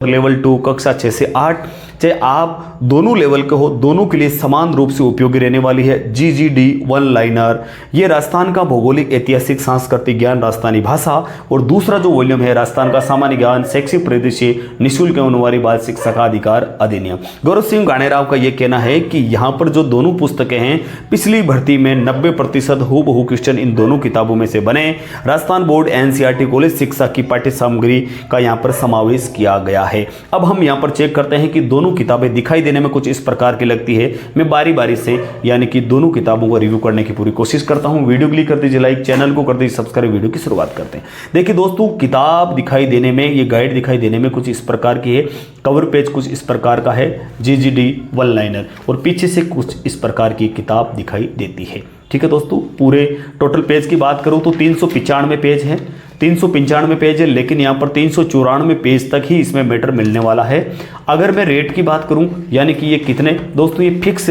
Level 2 कक्षा 6 से 8, चाहे आप दोनों लेवल के हो, दोनों के लिए समान रूप से उपयोगी रहने वाली है। GGD वन लाइनर, ये राजस्थान का भौगोलिक, ऐतिहासिक, सांस्कृतिक ज्ञान, राजस्थानी भाषा, और दूसरा जो वॉल्यूम है राजस्थान का सामान्य ज्ञान, शैक्षिक परिदृश्य, निःशुल्क एवं अनिवार्य बाल शिक्षा का अधिकार अधिनियम। गौरव सिंह गाणेराव का यह कहना है कि यहाँ पर जो दोनों पुस्तकें हैं पिछली भर्ती में 90% हूबहू क्वेश्चन इन दोनों किताबों में से बने। राजस्थान बोर्ड NCERT कॉलेज शिक्षा की पाठ्य सामग्री का यहाँ पर समावेश किया गया है। अब हम यहाँ पर चेक करते हैं कि दोनों किताबें दिखाई देने में कुछ इस प्रकार की लगती है। मैं बारी बारी से यानी कि दोनों किताबों को रिव्यू करने की पूरी कोशिश करता हूं। वीडियो को क्लिक कर दीजिए लाइक, चैनल को कर दीजिए सब्सक्राइब। वीडियो की शुरुआत करते हैं। देखिए दोस्तों, किताब दिखाई देने में, ये गाइड दिखाई देने में कुछ इस प्रकार की है। कवर पेज कुछ इस प्रकार का है, GGD वन लाइनर, और पीछे से कुछ इस प्रकार की किताब दिखाई देती है। ठीक है दोस्तों, पूरे टोटल पेज की बात करूं तो 395 पेज है, 395 पेज है, लेकिन यहाँ पर 394 पेज तक ही इसमें मैटर मिलने वाला है। अगर मैं रेट की बात करूं, यानी कि ये कितने दोस्तों, ये फिक्स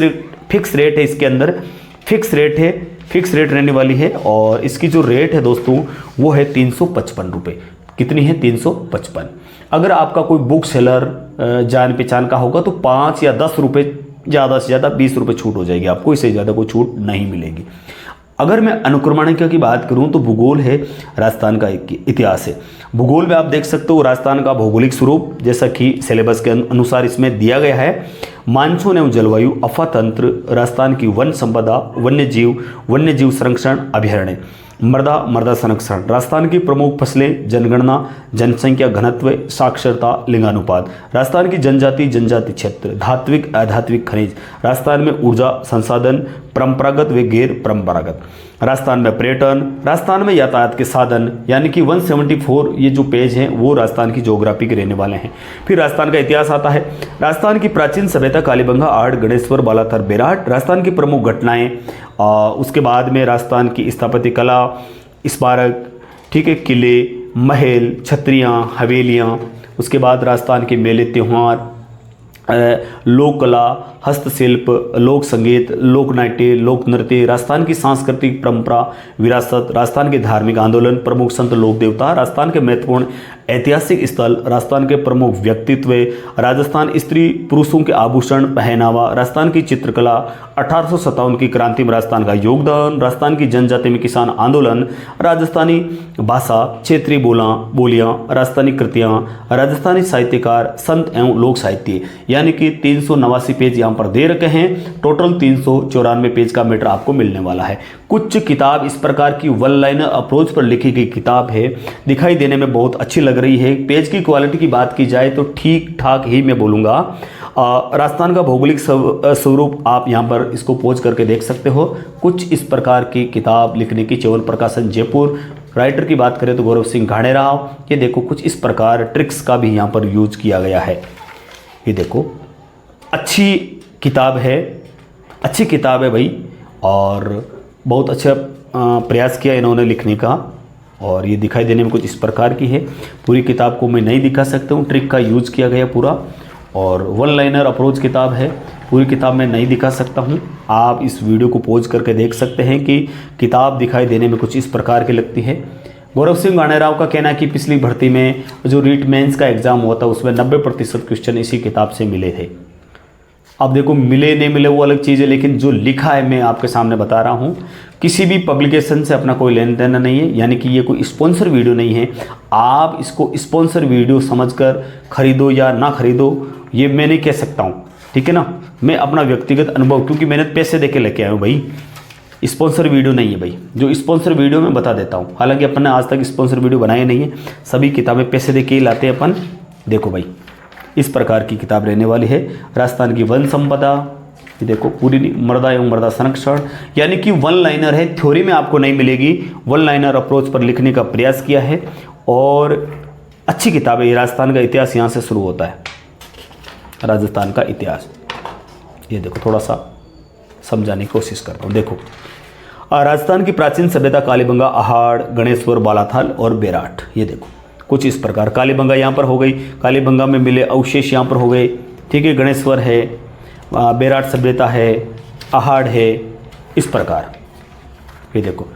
रेट है, इसके अंदर फिक्स रेट है, फिक्स रेट रहने वाली है। और इसकी जो रेट है दोस्तों वो है 355 रुपये। कितनी है? 355। अगर आपका कोई बुक सेलर जान पहचान का होगा तो 5 या 10 रुपये, ज़्यादा से ज़्यादा 20 रुपये छूट हो जाएगी आपको, इससे ज़्यादा कोई छूट नहीं मिलेगी। अगर मैं अनुक्रमणिका की बात करूं तो भूगोल है, राजस्थान का इतिहास है। भूगोल में आप देख सकते हो राजस्थान का भौगोलिक स्वरूप, जैसा कि सिलेबस के अनुसार इसमें दिया गया है। मानसून एवं जलवायु, अफातंत्र, राजस्थान की वन संपदा, वन्यजीव संरक्षण अभयारण्य, मृदा संरक्षण, राजस्थान की प्रमुख फसलें, जनगणना, जनसंख्या घनत्व, साक्षरता, लिंगानुपात, राजस्थान की जनजाति क्षेत्र, धात्विक अधात्विक खनिज, राजस्थान में ऊर्जा संसाधन, परंपरागत व गैर परंपरागत, राजस्थान में पर्यटन, राजस्थान में यातायात के साधन, यानी कि 174 ये जो पेज हैं वो राजस्थान की ज्योग्राफी के रहने वाले हैं। फिर राजस्थान का इतिहास आता है। राजस्थान की प्राचीन सभ्यता, कालीबंगा, आड़, गणेश्वर, बालाथर, बेराट, राजस्थान की प्रमुख घटनाएं, उसके बाद में राजस्थान की स्थापत्य कला, स्मारक, ठीक है, किले, महल, छत्रियाँ, हवेलियाँ, उसके बाद राजस्थान के मेले, त्योहार, लोक कला, हस्तशिल्प, लोक संगीत, लोक नाट्य, लोक नृत्य, राजस्थान की सांस्कृतिक परंपरा, विरासत, राजस्थान के धार्मिक आंदोलन, प्रमुख संत, लोक देवता, राजस्थान के महत्वपूर्ण ऐतिहासिक स्थल, राजस्थान के प्रमुख व्यक्तित्व, राजस्थान स्त्री पुरुषों के आभूषण, पहनावा, राजस्थान की चित्रकला, 1857 की क्रांति में राजस्थान का योगदान, राजस्थान की जनजाति में किसान आंदोलन, राजस्थानी भाषा, क्षेत्रीय बोलियाँ, राजस्थानी कृतियाँ, राजस्थानी साहित्यकार, संत एवं लोक साहित्य, यानी कि 389 पेज यहाँ पर दे रखे हैं। टोटल 394 पेज का मैटर आपको मिलने वाला है। कुछ किताब इस प्रकार की वन लाइनर अप्रोच पर लिखी गई किताब है, दिखाई देने में बहुत अच्छी लग रही है। पेज की क्वालिटी की बात की जाए तो ठीक ठाक ही मैं बोलूँगा। राजस्थान का भौगोलिक स्वरूप आप यहाँ पर इसको पोज करके देख सकते हो। कुछ इस प्रकार की किताब लिखने की चौवन प्रकाशन जयपुर। राइटर की बात करें तो गौरव सिंह गाणेराव। ये देखो कुछ इस प्रकार ट्रिक्स का भी यहाँ पर यूज किया गया है। ये देखो अच्छी किताब है, अच्छी किताब है भाई, और बहुत अच्छा प्रयास किया इन्होंने लिखने का। और ये दिखाई देने में कुछ इस प्रकार की है। पूरी किताब को मैं नहीं दिखा सकता हूँ, ट्रिक का यूज किया गया पूरा, और वन लाइनर अप्रोच किताब है। पूरी किताब मैं नहीं दिखा सकता हूँ, आप इस वीडियो को पॉज करके देख सकते हैं कि किताब दिखाई देने में कुछ इस प्रकार की लगती है। गौरव सिंह गाणेराव का कहना है कि पिछली भर्ती में जो रीट मेंस का एग्जाम हुआ था उसमें 90% क्वेश्चन इसी किताब से मिले थे। अब देखो मिले नहीं मिले वो अलग चीज़ है, लेकिन जो लिखा है मैं आपके सामने बता रहा हूँ। किसी भी पब्लिकेशन से अपना कोई लेन देन नहीं है, यानी कि ये कोई स्पॉन्सर वीडियो नहीं है। आप इसको स्पॉन्सर वीडियो समझकर खरीदो या ना खरीदो ये मैं नहीं कह सकता हूँ, ठीक है ना। मैं अपना व्यक्तिगत अनुभव, क्योंकि मैंने पैसे दे के लेके आया हूँ भाई, स्पॉन्सर वीडियो नहीं है भाई। जो स्पॉन्सर वीडियो मैं बता देता हूँ, हालांकि अपन ने आज तक स्पॉन्सर वीडियो बनाए नहीं है, सभी किताबें पैसे दे के ही लाते हैं अपन। देखो भाई इस प्रकार की किताब रहने वाली है। राजस्थान की वन संपदा, ये देखो पूरी मृदा एवं मृदा संरक्षण, यानी कि वन लाइनर है, थ्योरी में आपको नहीं मिलेगी। वन लाइनर अप्रोच पर लिखने का प्रयास किया है और अच्छी किताब है। ये राजस्थान का इतिहास यहाँ से शुरू होता है, राजस्थान का इतिहास। ये देखो थोड़ा सा समझाने की कोशिश करता हूँ। देखो राजस्थान की प्राचीन सभ्यता, कालीबंगा, आहाड़, गणेश्वर, बालाथल और बेराट। ये देखो कुछ इस प्रकार कालीबंगा यहाँ पर हो गई, कालीबंगा में मिले अवशेष यहाँ पर हो गए, ठीक है। गणेश्वर है, बेराट सभ्यता है, आहाड़ है, इस प्रकार। ये देखो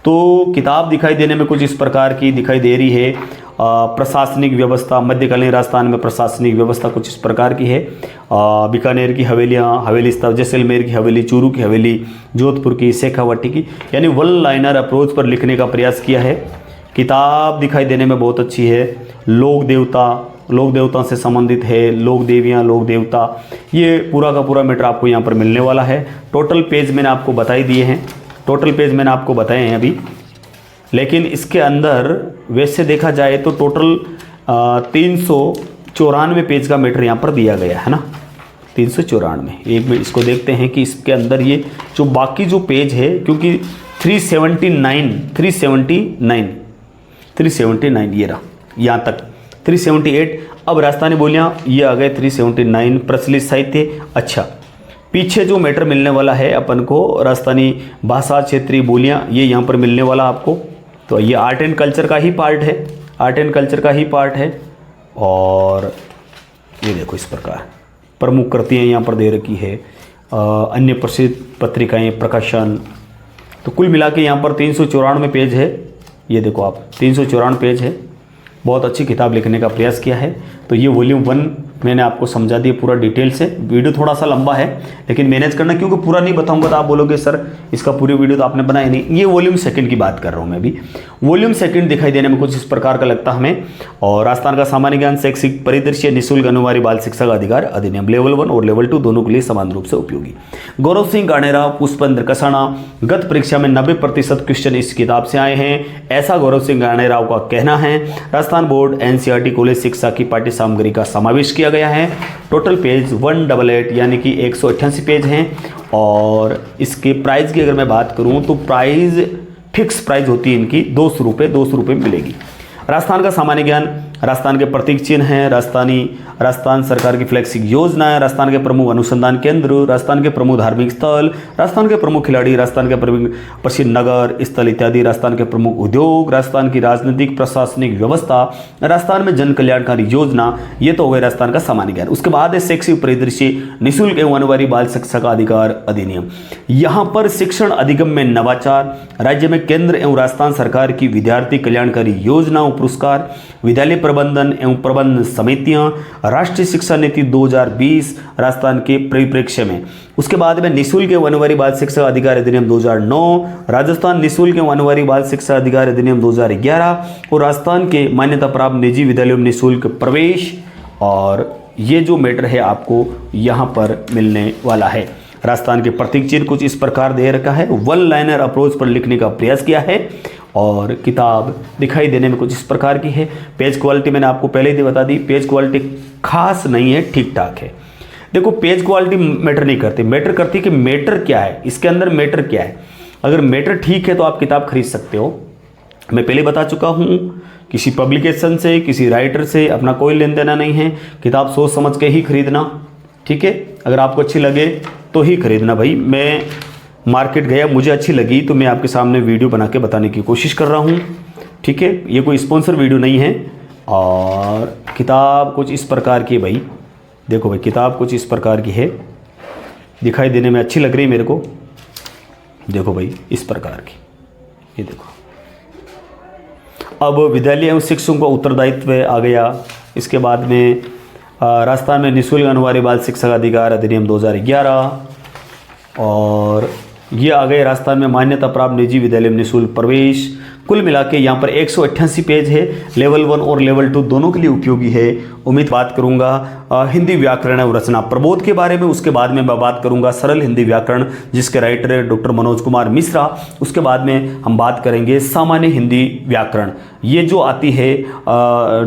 तो किताब दिखाई देने में कुछ इस प्रकार की दिखाई दे रही है। प्रशासनिक व्यवस्था, मध्यकालीन राजस्थान में प्रशासनिक व्यवस्था कुछ इस प्रकार की है। बीकानेर की हवेलियाँ, हवेली स्तर, जैसलमेर की हवेली, चूरू की हवेली, जोधपुर की, शेखावाटी की, यानी वन लाइनर अप्रोच पर लिखने का प्रयास किया है। किताब दिखाई देने में बहुत अच्छी है। लोक देवता से संबंधित है, लोक देवियाँ, लोक देवता, ये पूरा का पूरा मैटर आपको यहाँ पर मिलने वाला है। टोटल पेज मैंने आपको बताई दिए हैं, टोटल पेज मैंने आपको बताए हैं अभी, लेकिन इसके अंदर वैसे देखा जाए तो टोटल 394 पेज का मैटर यहाँ पर दिया गया है ना, 394। एक मिनट इसको देखते हैं कि इसके अंदर ये जो बाकी जो पेज है, क्योंकि 379 ये रहा यहाँ तक, 378। अब राजस्थानी बोलियाँ ये आ गए 379, प्रचलित साहित्य। अच्छा, पीछे जो मैटर मिलने वाला है अपन को, राजस्थानी भाषा, क्षेत्रीय बोलियाँ, ये यहाँ पर मिलने वाला आपको। तो ये आर्ट एंड कल्चर का ही पार्ट है, आर्ट एंड कल्चर का ही पार्ट है। और ये देखो इस प्रकार प्रमुख कृतियाँ यहाँ पर दे रखी है, अन्य प्रसिद्ध पत्रिकाएँ, प्रकाशन। तो कुल मिला के यहाँ पर 394 पेज है। ये देखो आप, 394 पेज है। बहुत अच्छी किताब लिखने का प्रयास किया है। तो ये वॉल्यूम 1 मैंने आपको समझा दिया पूरा डिटेल से। वीडियो थोड़ा सा लंबा है, लेकिन मैनेज करना, क्योंकि पूरा नहीं बताऊंगा तो आप बोलोगे सर इसका पूरी वीडियो तो आपने बनाया नहीं। ये वॉल्यूम 2 की बात कर रहा हूँ मैं भी। वॉल्यूम 2 दिखाई देने में कुछ इस प्रकार का लगता हमें। और राजस्थान का सामान्य ज्ञान, शैक्षिक परिदृश्य, निःशुल्क अनिवार्य बाल शिक्षा का अधिकार अधिनियम, लेवल 1 और लेवल 2 दोनों के लिए समान रूप से उपयोगी। गौरव सिंह गानेराव, पुष्पेंद्र कसाना, गत परीक्षा में 90% क्वेश्चन इस किताब से आए हैं, ऐसा गौरव सिंह गानेराव का कहना है। राजस्थान बोर्ड एनसीईआरटी कॉलेज शिक्षा की पाठ्य सामग्री का समावेश किया गया है। टोटल पेज 188 यानी कि 188 पेज हैं। और इसके प्राइस की अगर मैं बात करूं तो प्राइस फिक्स प्राइस होती है इनकी 200 रुपये मिलेगी। राजस्थान का सामान्य ज्ञान, राजस्थान के प्रतीक चिन्ह हैं, राजस्थान सरकार की फ्लैगशिप योजना है, राजस्थान के प्रमुख अनुसंधान केंद्र, राजस्थान के प्रमुख धार्मिक स्थल, राजस्थान के प्रमुख खिलाड़ी, राजस्थान के प्रसिद्ध नगर स्थल इत्यादि, राजस्थान के प्रमुख उद्योग, राजस्थान की राजनीतिक प्रशासनिक व्यवस्था, राजस्थान में जन कल्याणकारी योजना। ये तो हो गए राजस्थान का सामान्य ज्ञान। उसके बाद है शैक्षिक परिदृश्य, निःशुल्क एवं अनिवार्य बाल शिक्षा का अधिकार अधिनियम। यहाँ पर शिक्षण अधिगम में नवाचार, राज्य में केंद्र एवं राजस्थान सरकार की विद्यार्थी कल्याणकारी योजनाओं पुरस्कार, विद्यालय प्रबंधन एवं प्रबंधन समितियां, राष्ट्रीय शिक्षा नीति 2020 राजस्थान के परिप्रेक्ष्य में। उसके बाद में निःशुल्क एवं अनिवार्य बाल शिक्षा अधिकार अधिनियम 2009, राजस्थान निःशुल्क एवं अनिवार्य बाल शिक्षा अधिकार अधिनियम 2011 और राजस्थान के मान्यता प्राप्त निजी विद्यालयों में निःशुल्क प्रवेश। और ये जो मैटर है आपको यहाँ पर मिलने वाला है। राजस्थान के प्रतीक चिन्ह कुछ इस प्रकार दे रखा है। वन लाइनर अप्रोच पर लिखने का प्रयास किया है और किताब दिखाई देने में कुछ इस प्रकार की है। पेज क्वालिटी मैंने आपको पहले ही बता दी, पेज क्वालिटी खास नहीं है, ठीक ठाक है। देखो पेज क्वालिटी मैटर नहीं करती, मैटर करती कि मैटर क्या है, इसके अंदर मैटर क्या है। अगर मैटर ठीक है तो आप किताब खरीद सकते हो। मैं पहले बता चुका हूँ, किसी पब्लिकेशन से, किसी राइटर से अपना कोई लेन देना नहीं है। किताब सोच समझ के ही खरीदना, ठीक है। अगर आपको अच्छी लगे तो ही खरीदना भाई। मैं मार्केट गया, मुझे अच्छी लगी तो मैं आपके सामने वीडियो बना के बताने की कोशिश कर रहा हूँ, ठीक है। ये कोई स्पॉन्सर वीडियो नहीं है। और किताब कुछ इस प्रकार की है भाई, देखो भाई किताब कुछ इस प्रकार की है, दिखाई देने में अच्छी लग रही है मेरे को। देखो भाई इस प्रकार की, ये देखो। अब विद्यालय एवं शिक्षकों का उत्तरदायित्व आ गया। इसके बाद में राजस्थान में निःशुल्क अनिवार्य बाल शिक्षा का अधिकार अधिनियम 2011 और ये आ गए राजस्थान में मान्यता प्राप्त निजी विद्यालय में निःशुल्क प्रवेश। कुल मिला के यहाँ पर 188 पेज है। लेवल 1 और लेवल 2 दोनों के लिए उपयोगी है। उम्मीद बात करूँगा हिंदी व्याकरण और रचना प्रबोध के बारे में। उसके बाद में मैं बात करूँगा सरल हिंदी व्याकरण, जिसके राइटर है डॉक्टर मनोज कुमार मिश्रा। उसके बाद में हम बात करेंगे सामान्य हिंदी व्याकरण, ये जो आती है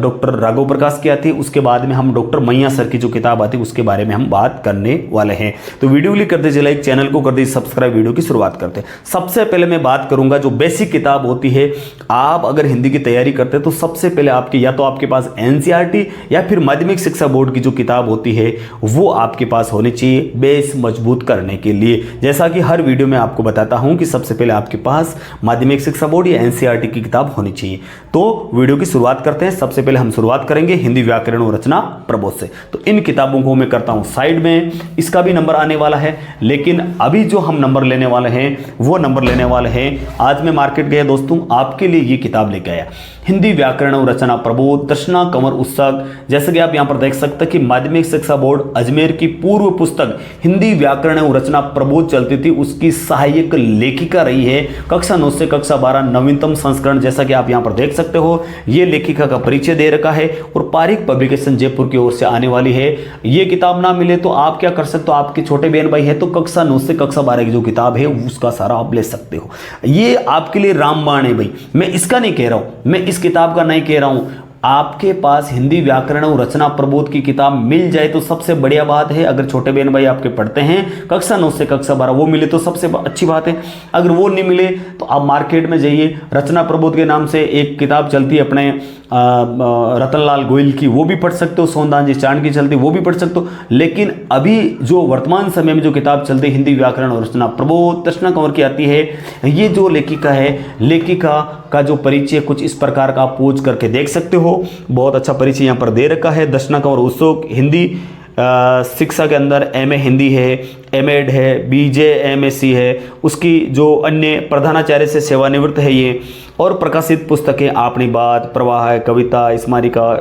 डॉक्टर राघव प्रकाश की आती है। उसके बाद में हम डॉक्टर मैया सर की जो किताब आती है उसके बारे में हम बात करने वाले हैं। तो वीडियो क्लिक कर दीजिए लाइक, चैनल को कर दीजिए सब्सक्राइब। वीडियो की शुरुआत करते हैं। सबसे पहले मैं बात करूंगा जो बेसिक किताब होती है। आप अगर हिंदी की तैयारी करते हैं तो सबसे पहले आपकी या तो आपके पास एनसीईआरटी या फिर माध्यमिक शिक्षा बोर्ड की जो किताब होती है वो आपके पास होनी चाहिए बेस मजबूत करने के लिए। जैसा कि हर वीडियो में आपको बताता हूं कि सबसे पहले आपके पास माध्यमिक शिक्षा बोर्ड या एनसीईआरटी की किताब होनी चाहिए। तो वीडियो की शुरुआत करते हैं। सबसे पहले हम शुरुआत करेंगे हिंदी व्याकरण और रचना प्रबोध से। तो इन किताबों को मैं करता हूं साइड में, इसका भी नंबर आने वाला है, लेकिन अभी जो हम नंबर लेने वाले हैं वो नंबर लेने वाले हैं, आज मैं मार्केट गया दोस्तों, आपके लिए ये किताब लेके आया, हिंदी व्याकरण और रचना प्रबोध, तृष्णा कंवर उत्सव। जैसे कि आप यहां पर देख सकते हैं कि माध्यमिक शिक्षा बोर्ड अजमेर की पूर्व पुस्तक हिंदी व्याकरण और रचना प्रबोध चलती थी, उसकी सहायक लेखिका रही है कक्षा 9 से कक्षा 12 नवीनतम संस्करण। जैसा कि आप यहां पर देख सकते हो, ये लेखिका का परिचय दे रखा है और पारिक पब्लिकेशन जयपुर की ओर से आने वाली है। ये किताब ना मिले तो आप क्या कर सकते हो, आपके छोटे बहन भाई है तो कक्षा 9 से कक्षा 12 की जो किताब है उसका सारा आप ले सकते हो। ये आपके लिए रामबाण है भाई, मैं इसका नहीं कह रहा हूं, मैं इस किताब का नहीं कह रहा हूं। आपके पास हिंदी व्याकरण और रचना प्रबोध की किताब मिल जाए तो सबसे बढ़िया बात है। अगर छोटे बहन भाई आपके पढ़ते हैं कक्षा 9 से कक्षा 12, वो मिले तो सबसे अच्छी बात है। अगर वो नहीं मिले तो आप मार्केट में जाइए, रचना प्रबोध के नाम से एक किताब चलती है अपने रतनलाल गोयल की, वो भी पढ़ सकते हो, सोनदान जी चांद की चलती वो भी पढ़ सकते हो। लेकिन अभी जो वर्तमान समय में जो किताब चलती है हिंदी व्याकरण और रचना प्रबोध, तृष्णा कंवर की आती है। ये जो लेखिका है, लेखिका का जो परिचय कुछ इस प्रकार का आप पोज करके देख सकते हो, बहुत अच्छा परिचय यहाँ पर दे रखा है। तृष्णा कंवर उत्सुक हिंदी शिक्षा के अंदर एमए हिंदी है, एमएड है, बीजे एमएससी है, उसकी जो अन्य प्रधानाचार्य से सेवानिवृत्त है ये, और प्रकाशित पुस्तकें आपनी बात, प्रवाह, कविता, स्मारिका,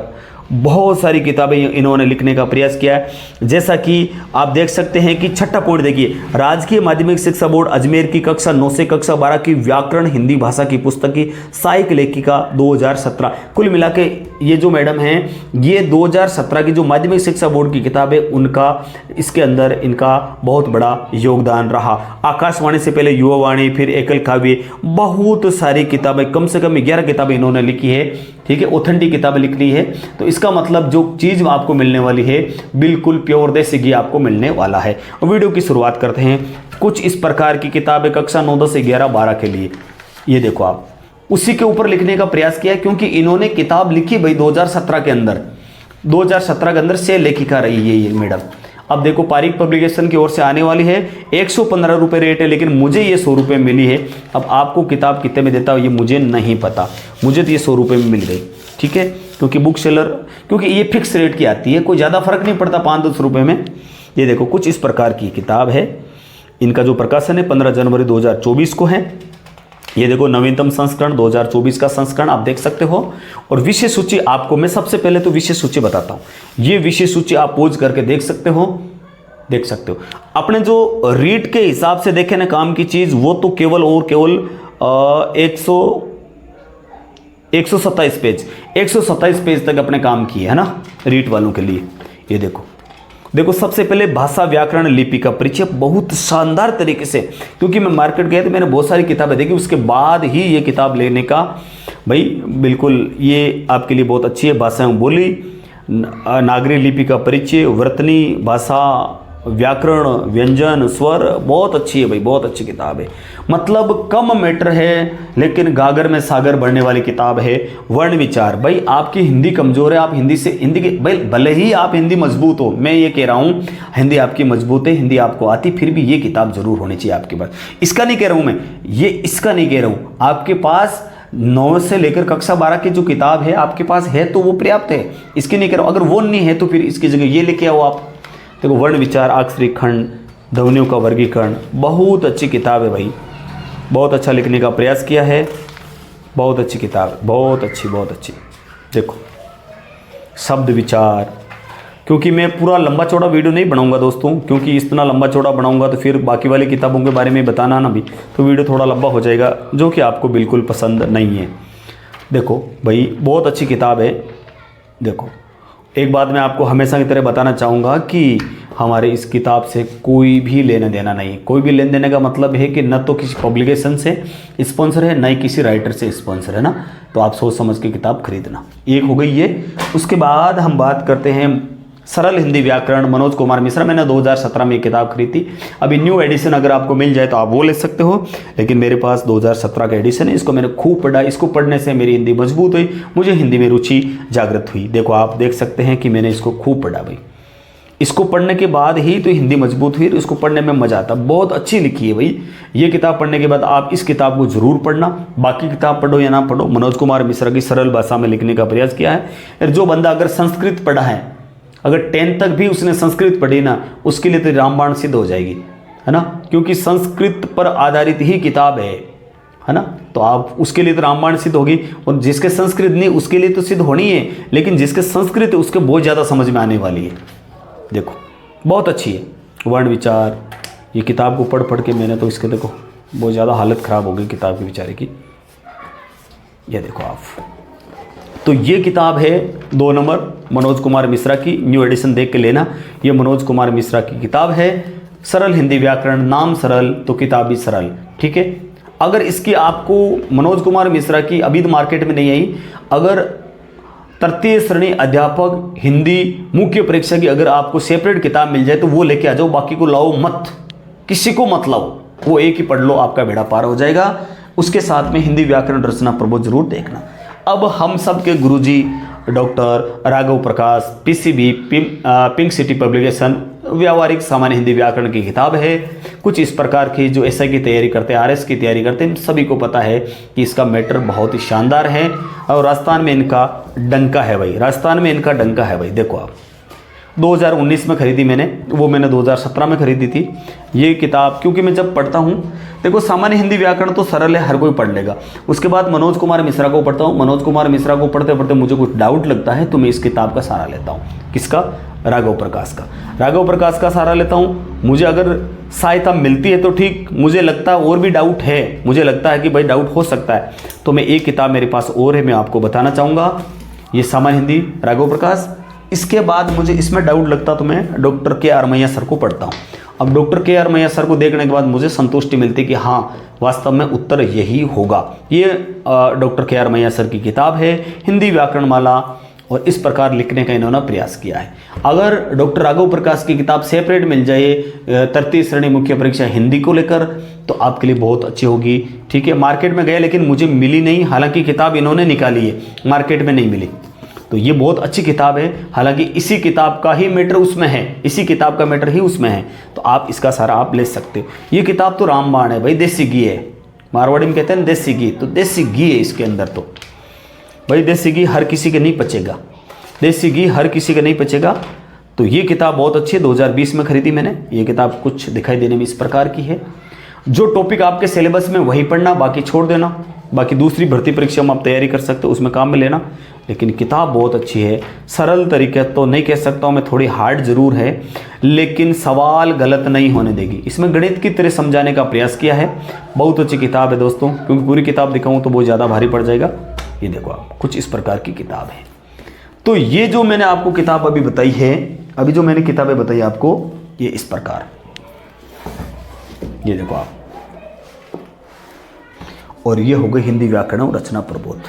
बहुत सारी किताबें इन्होंने लिखने का प्रयास किया है। जैसा कि आप देख सकते हैं कि छठा पॉइंट देखिए, राजकीय माध्यमिक शिक्षा बोर्ड अजमेर की कक्षा 9 से कक्षा 12 की व्याकरण हिंदी भाषा की पुस्तक की सहायक लेखिका 2017। कुल मिला के ये जो मैडम हैं ये 2017 की जो माध्यमिक शिक्षा बोर्ड की किताब है उनका इसके अंदर इनका बहुत बड़ा योगदान रहा। आकाशवाणी से पहले युवावाणी, फिर एकल काव्य, बहुत सारी किताबें, कम से कम 11 किताबें इन्होंने लिखी है। ठीक है, ऑथेंटिक किताबें लिख ली है, तो इसका मतलब जो चीज़ आपको मिलने वाली है बिल्कुल प्योर देसी घी आपको मिलने वाला है। वीडियो की शुरुआत करते हैं। कुछ इस प्रकार की किताबें कक्षा 9, 10, 11, 12 के लिए, ये देखो आप उसी के ऊपर लिखने का प्रयास किया, क्योंकि इन्होंने किताब लिखी भाई 2017 के अंदर, 2017 के अंदर से लेखिका रही है ये मैडम। अब देखो पारिक पब्लिकेशन की ओर से आने वाली है, 115 रुपये रेट है, लेकिन मुझे ये 100 रुपये मिली है। अब आपको किताब कितने में देता हूँ ये मुझे नहीं पता, मुझे तो ये 100 रुपये में मिल गई। ठीक है, क्योंकि बुक सेलर, क्योंकि ये फिक्स रेट की आती है, कोई ज़्यादा फर्क नहीं पड़ता 5-10 रुपये में। ये देखो कुछ इस प्रकार की किताब है, इनका जो प्रकाशन है 15 जनवरी 2024 को है। ये देखो नवीनतम संस्करण 2024 का संस्करण आप देख सकते हो। और विषय सूची आपको मैं सबसे पहले तो विषय सूची बताता हूँ। ये विषय सूची आप पोज करके देख सकते हो, देख सकते हो। अपने जो रीड के हिसाब से देखे ना काम की चीज़, वो तो केवल और केवल 127 पेज, 127 पेज तक अपने काम किए है ना रीड वालों के लिए। ये देखो देखो सबसे पहले भाषा व्याकरण लिपि का परिचय बहुत शानदार तरीके से, क्योंकि मैं मार्केट गया तो मैंने बहुत सारी किताबें देखी, उसके बाद ही ये किताब लेने का भाई बिल्कुल ये आपके लिए बहुत अच्छी है। भाषा एवं बोली, नागरी लिपि का परिचय, वर्तनी भाषा, व्याकरण, व्यंजन, स्वर, बहुत अच्छी है भाई, बहुत अच्छी किताब है। मतलब कम मैटर है लेकिन गागर में सागर बढ़ने वाली किताब है। वर्ण विचार, भाई आपकी हिंदी कमजोर है, आप हिंदी से हिंदी के भाई भले ही आप हिंदी मजबूत हो, मैं ये कह रहा हूँ हिंदी आपकी मजबूत है, हिंदी आपको आती, फिर भी ये किताब जरूर होनी चाहिए आपके पास। इसका नहीं कह रहा हूँ मैं, ये इसका नहीं कह रहा हूँ, आपके पास 9 से लेकर कक्षा 12 की जो किताब है आपके पास है तो वो पर्याप्त है, इसकी नहीं कह रहा हूँ। अगर वो नहीं है तो फिर इसकी जगह ये लेके आओ आप। देखो वर्ण विचार, अक्षरी खंड, ध्वनियों का वर्गीकरण, बहुत अच्छी किताब है भाई, बहुत अच्छा लिखने का प्रयास किया है, बहुत अच्छी किताब, बहुत अच्छी, बहुत अच्छी। देखो शब्द विचार, क्योंकि मैं पूरा लंबा चौड़ा वीडियो नहीं बनाऊंगा दोस्तों, क्योंकि इतना लंबा चौड़ा बनाऊंगा तो फिर बाकी वाली किताबों के बारे में बताना ना भी, तो वीडियो थोड़ा लंबा हो जाएगा, जो कि आपको बिल्कुल पसंद नहीं है। देखो भाई बहुत अच्छी किताब है। देखो एक बात मैं आपको हमेशा की तरह बताना चाहूँगा कि हमारे इस किताब से कोई भी लेना देना नहीं। कोई भी लेन देने का मतलब है कि न तो किसी पब्लिकेशन से स्पॉन्सर है, न ही किसी राइटर से स्पॉन्सर है ना, तो आप सोच समझ के किताब खरीदना। एक हो गई ये। उसके बाद हम बात करते हैं सरल हिंदी व्याकरण, मनोज कुमार मिश्रा। मैंने 2017 में ये किताब खरीदी। अभी न्यू एडिशन अगर आपको मिल जाए तो आप वो ले सकते हो, लेकिन मेरे पास 2017 का एडिशन है। इसको मैंने खूब पढ़ा, इसको पढ़ने से मेरी हिंदी मजबूत हुई, मुझे हिंदी में रुचि जागृत हुई। देखो आप देख सकते हैं कि मैंने इसको खूब पढ़ा भाई। इसको पढ़ने के बाद ही तो हिंदी मजबूत हुई, इसको पढ़ने में मजा आता। बहुत अच्छी लिखी है भाई। ये किताब पढ़ने के बाद आप इस किताब को जरूर पढ़ना। बाकी किताब पढ़ो या ना पढ़ो, मनोज कुमार मिश्रा की सरल भाषा में लिखने का प्रयास किया है। और जो बंदा अगर संस्कृत पढ़ा है, अगर 10 तक भी उसने संस्कृत पढ़ी ना, उसके लिए तो रामबाण सिद्ध हो जाएगी, है ना, क्योंकि संस्कृत पर आधारित ही किताब है ना। तो आप उसके लिए तो रामबाण सिद्ध होगी, और जिसके संस्कृत नहीं उसके लिए तो सिद्ध होनी है, लेकिन जिसके संस्कृत है उसके बहुत ज़्यादा समझ में आने वाली है। देखो बहुत अच्छी है। वर्ण विचार, ये किताब को पढ़ के मैंने तो इसके देखो बहुत ज़्यादा हालत ख़राब हो गई किताब की बेचारे की। ये देखो आप, तो ये किताब है 2 नंबर मनोज कुमार मिश्रा की, न्यू एडिशन देख के लेना। ये मनोज कुमार मिश्रा की किताब है, सरल हिंदी व्याकरण, नाम सरल तो किताब भी सरल, ठीक है। अगर इसकी आपको मनोज कुमार मिश्रा की अभी तो मार्केट में नहीं आई, अगर तृतीय श्रेणी अध्यापक हिंदी मुख्य परीक्षा की अगर आपको सेपरेट किताब मिल जाए तो वो लेके आ जाओ, बाकी को लाओ मत, किसी को मत लाओ, वो एक ही पढ़ लो, आपका बेड़ा पार हो जाएगा। उसके साथ में हिंदी व्याकरण रचना प्रबोध जरूर देखना। अब हम सब के गुरुजी डॉक्टर राघव प्रकाश, पीसीबी पिंक सिटी पब्लिकेशन, व्यावहारिक सामान्य हिंदी व्याकरण की किताब है। कुछ इस प्रकार की जो एसआई की तैयारी करते हैं, आरएस की तैयारी करते हैं, सभी को पता है कि इसका मैटर बहुत ही शानदार है। और राजस्थान में इनका डंका है भाई, राजस्थान में इनका डंका है भाई। देखो आप 2019 में खरीदी मैंने, वो मैंने 2017 में खरीदी थी ये किताब, क्योंकि मैं जब पढ़ता हूँ, देखो सामान्य हिंदी व्याकरण तो सरल है, हर कोई पढ़ लेगा। उसके बाद मनोज कुमार मिश्रा को पढ़ता हूँ, मनोज कुमार मिश्रा को पढ़ते पढ़ते मुझे कुछ डाउट लगता है तो मैं इस किताब का सहारा लेता हूँ। किसका? राघव प्रकाश का। राघव प्रकाश का सहारा लेता हूँ। मुझे अगर सहायता मिलती है तो ठीक, मुझे लगता है और भी डाउट है, मुझे लगता है कि भाई डाउट हो सकता है, तो मैं एक किताब मेरे पास और है, मैं आपको बताना चाहूँगा, ये सामान्य हिंदी राघव प्रकाश। इसके बाद मुझे इसमें डाउट लगता तो मैं डॉक्टर के.आर. मैया सर को पढ़ता हूँ। अब डॉक्टर के.आर. मैया सर को देखने के बाद मुझे संतुष्टि मिलती कि हाँ वास्तव में उत्तर यही होगा। ये डॉक्टर के.आर. मैया सर की किताब है, हिंदी व्याकरण माला, और इस प्रकार लिखने का इन्होंने प्रयास किया है। अगर डॉक्टर राघव प्रकाश की किताब सेपरेट मिल जाए तृतीय श्रेणी मुख्य परीक्षा हिंदी को लेकर, तो आपके लिए बहुत अच्छी होगी, ठीक है। मार्केट में गए लेकिन मुझे मिली नहीं, हालांकि किताब इन्होंने निकाली है, मार्केट में नहीं मिली। तो ये बहुत अच्छी किताब है, हालांकि इसी किताब का ही मैटर उसमें है, इसी किताब का मैटर ही उसमें है, तो आप इसका सारा आप ले सकते हो। ये किताब तो रामबाण है भाई, देसी घी है, मारवाड़ी में कहते हैं देसी घी, तो देसी घी है इसके अंदर। तो भाई देसी घी हर किसी के नहीं पचेगा, देसी घी हर किसी के नहीं पचेगा। तो ये किताब बहुत अच्छी है, 2020 में खरीदी मैंने। ये किताब कुछ दिखाई देने में इस प्रकार की है। जो टॉपिक आपके सिलेबस में वही पढ़ना, बाकी छोड़ देना। बाकी दूसरी भर्ती परीक्षा में आप तैयारी कर सकते हो, उसमें काम में लेना। लेकिन किताब बहुत अच्छी है, सरल तरीके तो नहीं कह सकता हूँ मैं, थोड़ी हार्ड जरूर है, लेकिन सवाल गलत नहीं होने देगी। इसमें गणित की तरह समझाने का प्रयास किया है। बहुत अच्छी किताब है दोस्तों, क्योंकि पूरी किताब दिखाऊँ तो बहुत ज़्यादा भारी पड़ जाएगा। ये देखो आप, कुछ इस प्रकार की किताब है। तो ये जो मैंने आपको किताब अभी बताई है, अभी जो मैंने किताबें बताई आपको, ये इस प्रकार, ये देखो आप, और ये हो गई हिंदी व्याकरण और रचना प्रबोध।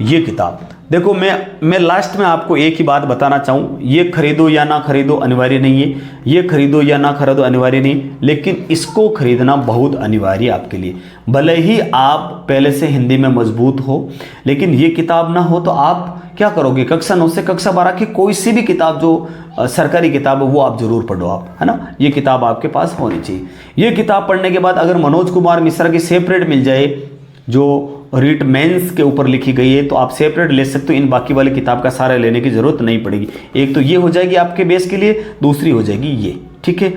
ये किताब देखो, मैं लास्ट में आपको एक ही बात बताना चाहूँ, ये खरीदो या ना खरीदो अनिवार्य नहीं है, ये खरीदो या ना खरीदो अनिवार्य नहीं, लेकिन इसको खरीदना बहुत अनिवार्य है आपके लिए। भले ही आप पहले से हिंदी में मजबूत हो, लेकिन ये किताब ना हो तो आप क्या करोगे? कक्षा 9 से कक्षा 12 की कोई सी भी किताब जो सरकारी किताब है वो आप जरूर पढ़ो आप, है ना। ये किताब आपके पास होनी चाहिए। ये किताब पढ़ने के बाद अगर मनोज कुमार मिश्रा की सेपरेट मिल जाए, जो रीट मेंस के ऊपर लिखी गई है, तो आप सेपरेट ले सकते हो। इन बाकी वाली किताब का सारा लेने की जरूरत नहीं पड़ेगी। एक तो ये हो जाएगी आपके बेस के लिए, दूसरी हो जाएगी ये, ठीक है।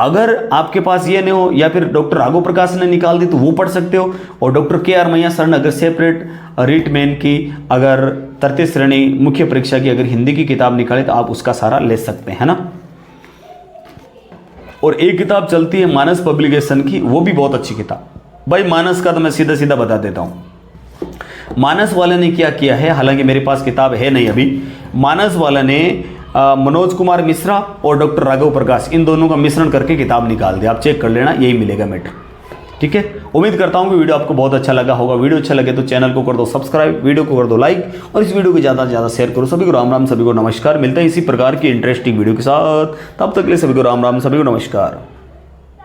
अगर आपके पास ये नहीं हो, या फिर डॉक्टर राघव प्रकाश ने निकाल दी तो वो पढ़ सकते हो। और डॉक्टर के.आर. मैया सर ने अगर सेपरेट रीट मेन की, अगर तृतीय श्रेणी मुख्य परीक्षा की अगर हिंदी की किताब निकाले तो आप उसका सारा ले सकते हैं ना। और एक किताब चलती है मानस पब्लिकेशन की, वो भी बहुत अच्छी किताब। भाई मानस का तो मैं सीधा सीधा बता देता हूँ। मानस वाले ने क्या किया है, हालांकि मेरे पास किताब है नहीं अभी, मानस वाले ने मनोज कुमार मिश्रा और डॉक्टर राघव प्रकाश, इन दोनों का मिश्रण करके किताब निकाल दिया। आप चेक कर लेना, यही मिलेगा मैटर, ठीक है। उम्मीद करता हूँ कि वीडियो आपको बहुत अच्छा लगा होगा। वीडियो अच्छा लगे तो चैनल को कर दो सब्सक्राइब, वीडियो को कर दो लाइक, और इस वीडियो को ज़्यादा से ज़्यादा शेयर करो। सभी को राम राम, सभी को नमस्कार। मिलते हैं इसी प्रकार की इंटरेस्टिंग वीडियो के साथ, तब तक के लिए सभी को राम राम, सभी को नमस्कार।